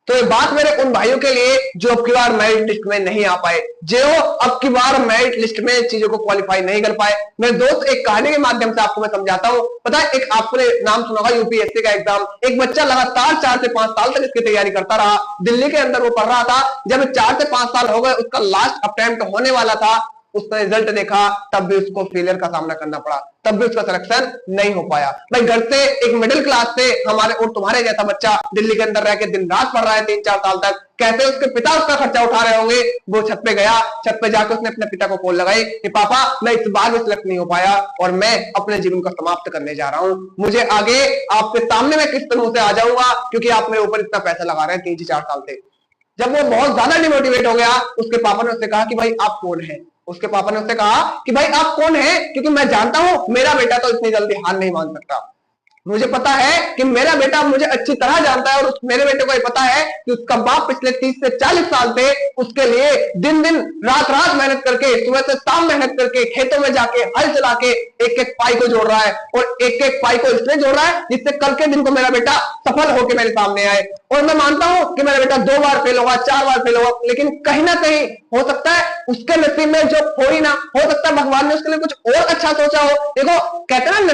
तो ये बात मेरे उन भाइयों के लिए जो अब की बार मेरिट लिस्ट में नहीं आ पाए, जो अब की बार मेरिट लिस्ट में चीजों को क्वालिफाई नहीं कर पाए। मेरे दोस्त, एक कहानी के माध्यम से आपको मैं समझाता हूं। पता है, एक आपने नाम सुना होगा यूपीएससी का एग्जाम। एक बच्चा लगातार 4 से 5 साल तक इसकी तैयारी करता रहा, दिल्ली के अंदर वो पढ़ रहा था। जब 4 से 5 साल हो गए, उसका लास्ट अटेम्प्ट होने वाला था, उसने रिजल्ट देखा, तब भी उसको फेलियर का सामना करना पड़ा, तब भी उसका सिलेक्शन नहीं हो पाया। भाई, घर से एक मिडिल क्लास से हमारे और तुम्हारे जैसा बच्चा दिल्ली के अंदर रह के दिन रात पढ़ रहा है 3-4 साल तक। कैसे उसके पिता उसका खर्चा उठा रहे होंगे। वो छत पे गया, छत पे जाकर उसने अपने पिता को कॉल लगाई कि पापा, मैं इस बार भी सिलेक्ट नहीं हो पाया और मैं अपने जीवन को समाप्त करने जा रहा हूं। मुझे आगे आपके सामने मैं किस तरह से आ जाऊंगा, क्योंकि आप मेरे ऊपर इतना पैसा लगा रहे हैं 3-4 साल से। जब वो बहुत ज्यादा डिमोटिवेट हो गया, उसके पापा ने उससे कहा कि भाई आप कौन है। उसके पापा ने उससे कहा कि भाई आप कौन है, क्योंकि मैं जानता हूं मेरा बेटा तो इतनी जल्दी हार नहीं मान सकता। मुझे पता है कि मेरा बेटा मुझे अच्छी तरह जानता है, और मेरे बेटे को ये पता है कि उसका बाप पिछले 30 से 40 साल से उसके लिए दिन दिन रात रात मेहनत करके, सुबह से शाम मेहनत करके, खेतों में जाके हल चला के एक एक पाई को जोड़ रहा है। और एक एक पाई को इसलिए जोड़ रहा है जिससे कल के दिन को मेरा बेटा सफल होकर मेरे सामने आए। और मैं मानता हूं कि मेरा बेटा 2 बार फेल होगा, 4 बार फेल होगा, लेकिन कहीं ना कहीं हो सकता है उसके नसीब में जो हो ही ना, हो सकता है भगवान ने उसके लिए कुछ और अच्छा सोचा हो। देखो, कहते हैं ना,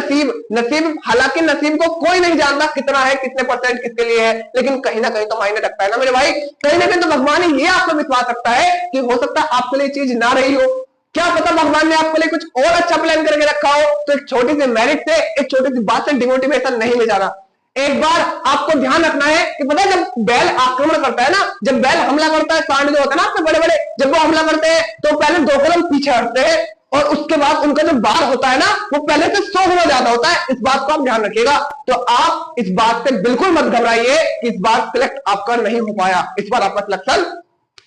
नसीब, हालांकि नसीब को कोई नहीं जानता कितना है, कितने परसेंट किसके लिए है, लेकिन कहीं ना कहीं तो मायने रखता है ना मेरे भाई। कहीं ना कहीं तो भगवान ही ये आपको विश्वास रखता है कि हो सकता है आपके लिए चीज ना रही हो। क्या पता भगवान ने आपके लिए कुछ और अच्छा प्लान करके रखा हो। तो एक छोटी सी मेरिट से, एक छोटी सी बात से डिमोटिवेशन नहीं ले जाना। एक बार आपको ध्यान रखना है कि पता है, जब बैल आक्रमण करता है ना, जब बैल हमला करता है, सांड जो होता है ना आपके बड़े बड़े, जब वो हमला करते हैं तो पहले 2 कदम पीछे हटते हैं, और उसके बाद उनका जो बाल होता है ना, वो पहले से 100 गुना ज्यादा होता है। इस बात को आप ध्यान रखिएगा। तो आप इस बात से बिल्कुल मत घबराइए कि इस बार सिलेक्ट आपका नहीं हो पाया, इस बार आपका सिलेक्शन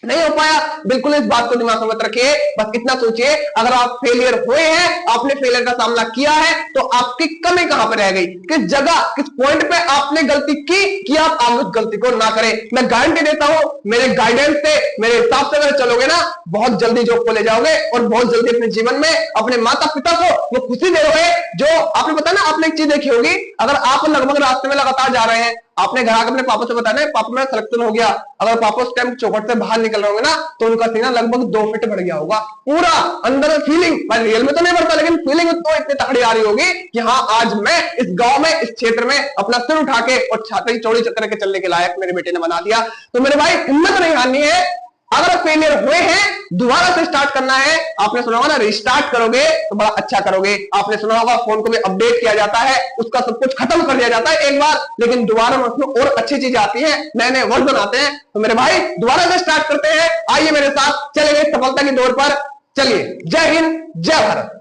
नहीं हो पाया। बिल्कुल इस बात को दिमाग में मत रखिए। बस इतना सोचिए, अगर आप फेलियर हुए हैं, आपने फेलियर का सामना किया है, तो आपकी कमी कहां पर रह गई, किस जगह, किस पॉइंट पे आपने गलती की कि आप आगे उस गलती को ना करें। मैं गारंटी देता हूं, मेरे गाइडेंस से, मेरे हिसाब से अगर चलोगे ना, बहुत जल्दी जॉब को ले जाओगे और बहुत जल्दी अपने जीवन में अपने माता पिता को वो खुशी दोगे। जो आपने पता ना, आपने एक चीज देखी होगी, अगर आप लगभग रास्ते में लगातार जा रहे हैं, आपने घर आकर अपने पापा से बताना है पापा मेरा सिलेक्शन हो गया, अगर पापा उस टाइम चौखट से बाहर निकल रहे होंगे ना, तो उनका सीना लगभग 2 फीट बढ़ गया होगा। पूरा अंदर फीलिंग, रियल में तो नहीं बढ़ता, लेकिन फीलिंग तो इतनी तगड़ी आ रही होगी कि हाँ, आज मैं इस गांव में, इस क्षेत्र में अपना सिर उठा के और छाती चौड़ी चक्कर के चलने के लायक मेरे बेटे ने बना दिया। तो मेरे भाई, हिम्मत नहीं हारनी है। अगर फेलियर हुए हैं, दोबारा से स्टार्ट करना है। आपने सुना होगा ना, रिस्टार्ट करोगे तो बड़ा अच्छा करोगे। आपने सुना होगा फोन को भी अपडेट किया जाता है, उसका सब कुछ खत्म कर दिया जाता है एक बार, लेकिन दोबारा उसमें और अच्छी चीजें आती हैं, नए नए वर्जन आते हैं। तो मेरे भाई, दोबारा से स्टार्ट करते हैं। आइए मेरे साथ चलेंगे सफलता की दौड़ पर। चलिए, जय हिंद, जय भारत।